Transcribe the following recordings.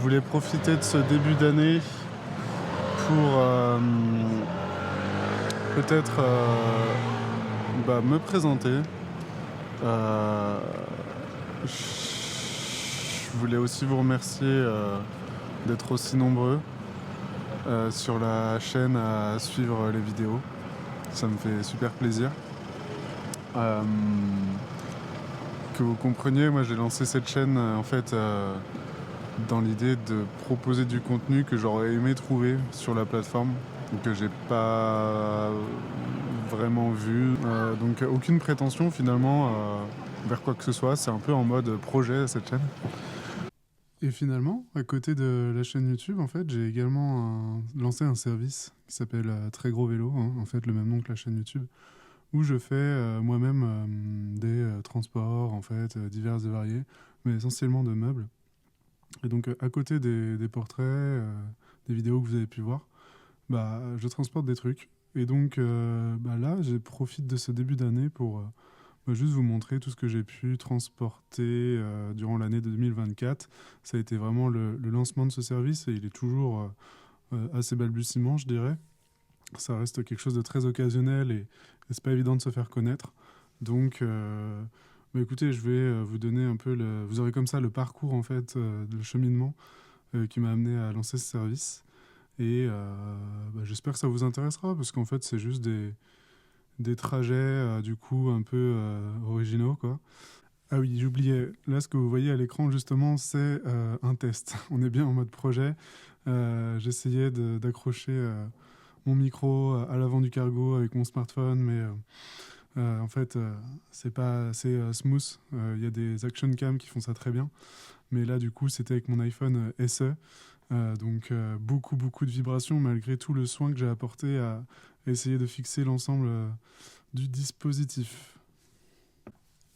voulais profiter de ce début d'année pour peut-être me présenter. Je voulais aussi vous remercier d'être aussi nombreux sur la chaîne à suivre les vidéos. Ça me fait super plaisir. Que vous compreniez, moi j'ai lancé cette chaîne dans l'idée de proposer du contenu que j'aurais aimé trouver sur la plateforme, que j'ai pas vraiment vu. Donc aucune prétention finalement vers quoi que ce soit, c'est un peu en mode projet cette chaîne. Et finalement, à côté de la chaîne YouTube, en fait, j'ai également lancé un service qui s'appelle Très Gros Vélo, en fait le même nom que la chaîne YouTube, où je fais moi-même des transports en fait divers et variés, mais essentiellement de meubles. Et donc à côté des portraits, des vidéos que vous avez pu voir, je transporte des trucs. Et donc là, je profite de ce début d'année pour juste vous montrer tout ce que j'ai pu transporter durant l'année de 2024. Ça a été vraiment le lancement de ce service et il est toujours assez balbutiement, je dirais. Ça reste quelque chose de très occasionnel et c'est pas évident de se faire connaître. Donc, écoutez, je vais vous donner un peu vous aurez comme ça le parcours en fait, le cheminement qui m'a amené à lancer ce service. Et j'espère que ça vous intéressera parce qu'en fait, c'est juste des trajets du coup un peu originaux, quoi. Ah oui, j'oubliais. Là, ce que vous voyez à l'écran, justement, c'est un test. On est bien en mode projet. J'essayais d'accrocher mon micro à l'avant du cargo avec mon smartphone, mais en fait, c'est pas assez smooth. Il y a des action cam qui font ça très bien. Mais là, du coup, c'était avec mon iPhone SE. Donc, beaucoup de vibrations, malgré tout le soin que j'ai apporté à essayer de fixer l'ensemble du dispositif.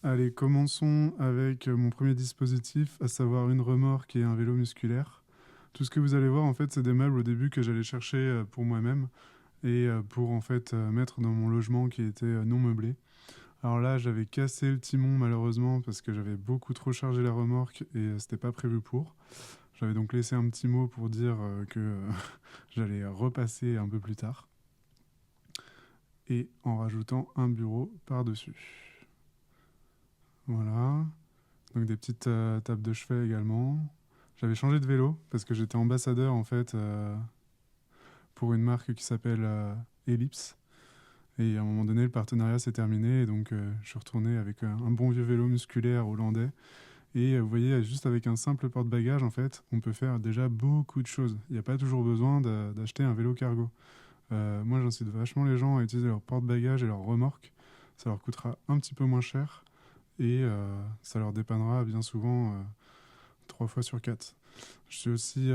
Allez, commençons avec mon premier dispositif, à savoir une remorque et un vélo musculaire. Tout ce que vous allez voir, en fait, c'est des meubles au début que j'allais chercher pour moi-même et pour en fait mettre dans mon logement qui était non meublé. Alors là, j'avais cassé le timon malheureusement parce que j'avais beaucoup trop chargé la remorque et c'était pas prévu pour. J'avais donc laissé un petit mot pour dire que j'allais repasser un peu plus tard. Et en rajoutant un bureau par-dessus. Voilà. Donc des petites tables de chevet également. J'avais changé de vélo parce que j'étais ambassadeur en fait pour une marque qui s'appelle Ellipse. Et à un moment donné, le partenariat s'est terminé et donc je suis retourné avec un bon vieux vélo musculaire hollandais. Et vous voyez, juste avec un simple porte-bagages, en fait, on peut faire déjà beaucoup de choses. Il n'y a pas toujours besoin d'acheter un vélo cargo. Moi, j'incite vachement les gens à utiliser leur porte-bagages et leur remorque. Ça leur coûtera un petit peu moins cher et ça leur dépannera bien souvent 3 fois sur 4. Je suis aussi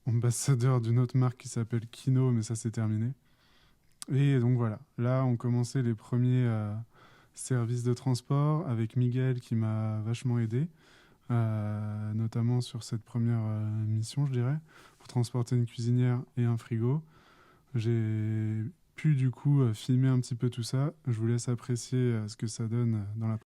ambassadeur d'une autre marque qui s'appelle Kino, mais ça c'est terminé. Et donc voilà, là on commençait les premiers services de transport avec Miguel qui m'a vachement aidé, notamment sur cette première mission, je dirais, pour transporter une cuisinière et un frigo. J'ai pu du coup filmer un petit peu tout ça. Je vous laisse apprécier ce que ça donne dans la...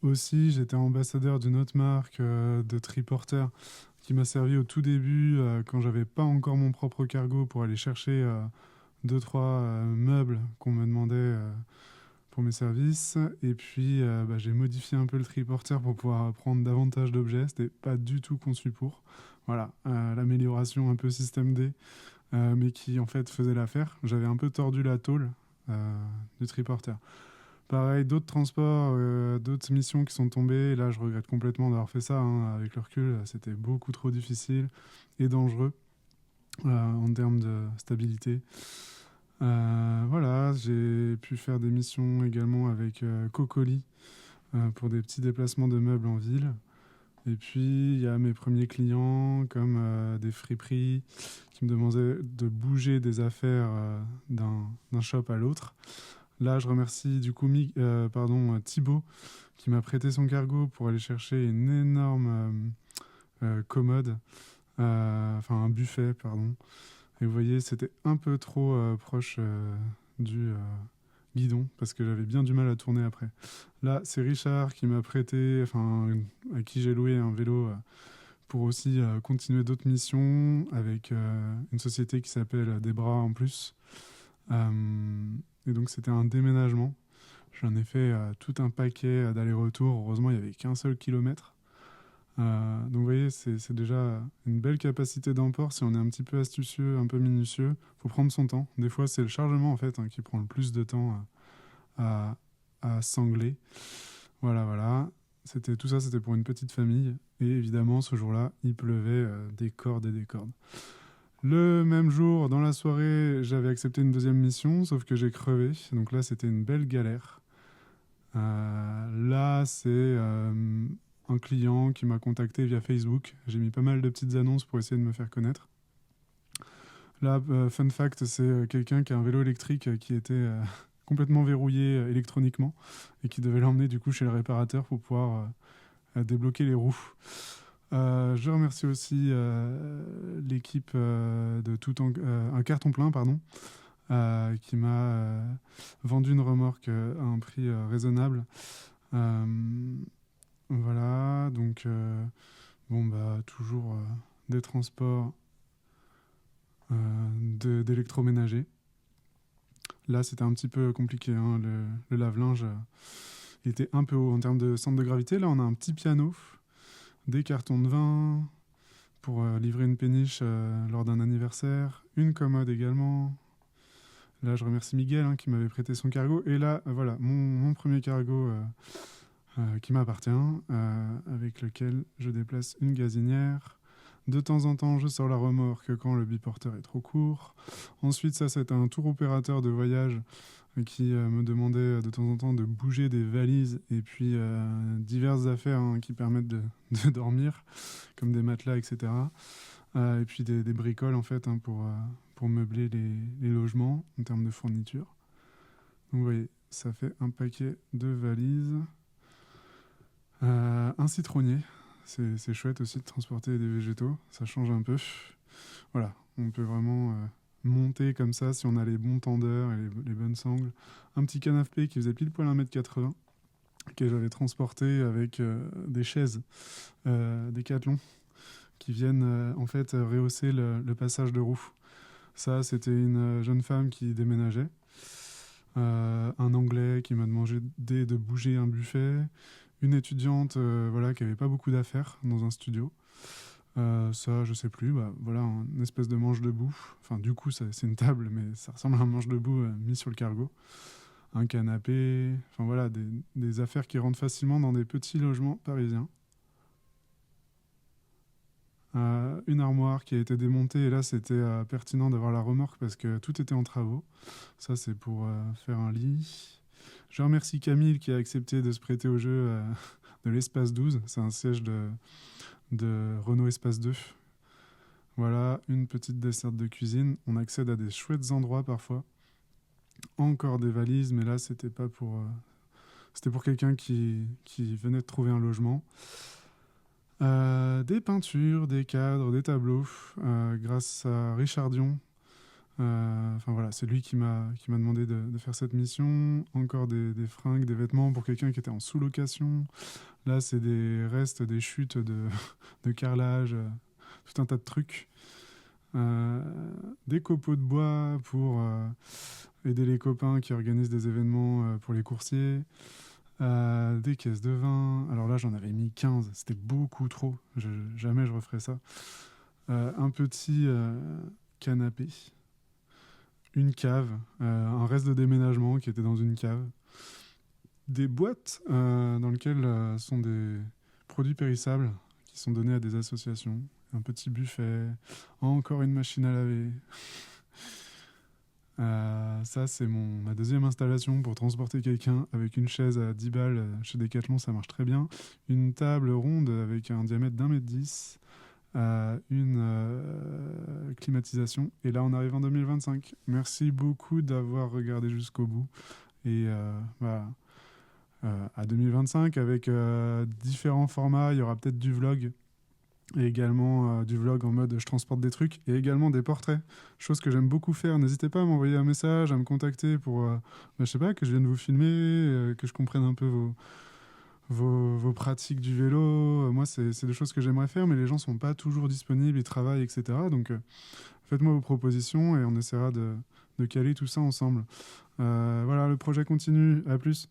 Aussi, j'étais ambassadeur d'une autre marque de triporteur qui m'a servi au tout début quand j'avais pas encore mon propre cargo pour aller chercher deux, trois meubles qu'on me demandait pour mes services. Et puis j'ai modifié un peu le triporteur pour pouvoir prendre davantage d'objets. C'était pas du tout conçu pour. Voilà, l'amélioration un peu système D, mais qui en fait faisait l'affaire. J'avais un peu tordu la tôle du triporteur. Pareil, d'autres transports, d'autres missions qui sont tombées. Et là, je regrette complètement d'avoir fait ça. Avec le recul, c'était beaucoup trop difficile et dangereux en termes de stabilité. Voilà, j'ai pu faire des missions également avec Cocoli pour des petits déplacements de meubles en ville. Et puis, il y a mes premiers clients comme des friperies qui me demandaient de bouger des affaires d'un shop à l'autre. Là, je remercie du coup Thibaut qui m'a prêté son cargo pour aller chercher une énorme commode, enfin un buffet, pardon. Et vous voyez, c'était un peu trop proche du guidon parce que j'avais bien du mal à tourner après. Là, c'est Richard qui m'a prêté, enfin à qui j'ai loué un vélo pour aussi continuer d'autres missions avec une société qui s'appelle Des Bras en plus. Et donc c'était un déménagement. J'en ai fait tout un paquet d'aller-retour. Heureusement, il n'y avait qu'un seul kilomètre. Donc vous voyez, c'est déjà une belle capacité d'emport si on est un petit peu astucieux, un peu minutieux. Il faut prendre son temps. Des fois, c'est le chargement en fait qui prend le plus de temps à sangler. Voilà. Tout ça, c'était pour une petite famille. Et évidemment, ce jour-là, il pleuvait des cordes et des cordes. Le même jour, dans la soirée, j'avais accepté une deuxième mission, sauf que j'ai crevé. Donc là, c'était une belle galère. Là, c'est un client qui m'a contacté via Facebook. J'ai mis pas mal de petites annonces pour essayer de me faire connaître. Là, fun fact, c'est quelqu'un qui a un vélo électrique qui était complètement verrouillé électroniquement et qui devait l'emmener du coup chez le réparateur pour pouvoir débloquer les roues. Je remercie aussi l'équipe de un carton plein, pardon, qui m'a vendu une remorque à un prix raisonnable. Voilà, donc toujours des transports d'électroménager. Là, c'était un petit peu compliqué, hein, le lave-linge. Il était un peu haut en termes de centre de gravité. Là, on a un petit piano, des cartons de vin pour livrer une péniche lors d'un anniversaire, une commode également. Là, je remercie Miguel qui m'avait prêté son cargo. Et là, voilà, mon premier cargo qui m'appartient, avec lequel je déplace une gazinière. De temps en temps, je sors la remorque quand le biporteur est trop court. Ensuite, ça, c'est un tour opérateur de voyage qui me demandait de temps en temps de bouger des valises et puis diverses affaires qui permettent de dormir, comme des matelas, etc. Et puis des bricoles, en fait, pour meubler les logements en termes de fourniture. Donc, vous voyez, ça fait un paquet de valises. Un citronnier. C'est chouette aussi de transporter des végétaux, ça change un peu. Voilà, on peut vraiment monter comme ça si on a les bons tendeurs et les bonnes sangles. Un petit canapé qui faisait pile poil 1,80 m, que j'avais transporté avec des chaises Décathlon qui viennent en fait rehausser le passage de roue. Ça, c'était une jeune femme qui déménageait. Un Anglais qui m'a demandé de bouger un buffet. Une étudiante qui avait pas beaucoup d'affaires dans un studio. Ça, je sais plus. Voilà, une espèce de manche debout. Enfin, du coup, c'est une table, mais ça ressemble à un manche debout mis sur le cargo. Un canapé. Enfin, voilà, des affaires qui rentrent facilement dans des petits logements parisiens. Une armoire qui a été démontée. Et là, c'était pertinent d'avoir la remorque parce que tout était en travaux. Ça, c'est pour faire un lit. Je remercie Camille qui a accepté de se prêter au jeu de l'Espace 12. C'est un siège de Renault Espace 2. Voilà, une petite desserte de cuisine. On accède à des chouettes endroits parfois. Encore des valises, mais là, c'était pas pour... c'était pour quelqu'un qui venait de trouver un logement. Des peintures, des cadres, des tableaux, grâce à Richard Dion. Voilà, c'est lui qui m'a demandé de faire cette mission. Encore des fringues, des vêtements pour quelqu'un qui était en sous-location. Là, c'est des restes, des chutes de carrelage tout un tas de trucs. Des copeaux de bois pour aider les copains qui organisent des événements pour les coursiers. Des caisses de vin. Alors là, j'en avais mis 15. C'était beaucoup trop. Jamais je referais ça. Un petit canapé. Une cave. Un reste de déménagement qui était dans une cave. Des boîtes dans lesquelles sont des produits périssables qui sont donnés à des associations. Un petit buffet. Encore une machine à laver. Ça, c'est ma deuxième installation pour transporter quelqu'un avec une chaise à 10 balles chez Decathlon, ça marche très bien. Une table ronde avec un diamètre d'1,10 m, une climatisation. Et là, on arrive en 2025. Merci beaucoup d'avoir regardé jusqu'au bout. Et à 2025, avec différents formats, il y aura peut-être du vlog. Et également du vlog en mode je transporte des trucs et également des portraits, chose que j'aime beaucoup faire. N'hésitez pas à m'envoyer un message, à me contacter pour je sais pas, que je vienne vous filmer, que je comprenne un peu vos pratiques du vélo. Moi, c'est des choses que j'aimerais faire, mais les gens sont pas toujours disponibles, ils travaillent, etc. Donc faites-moi vos propositions et on essaiera de caler tout ça ensemble. Voilà, le projet continue. À plus.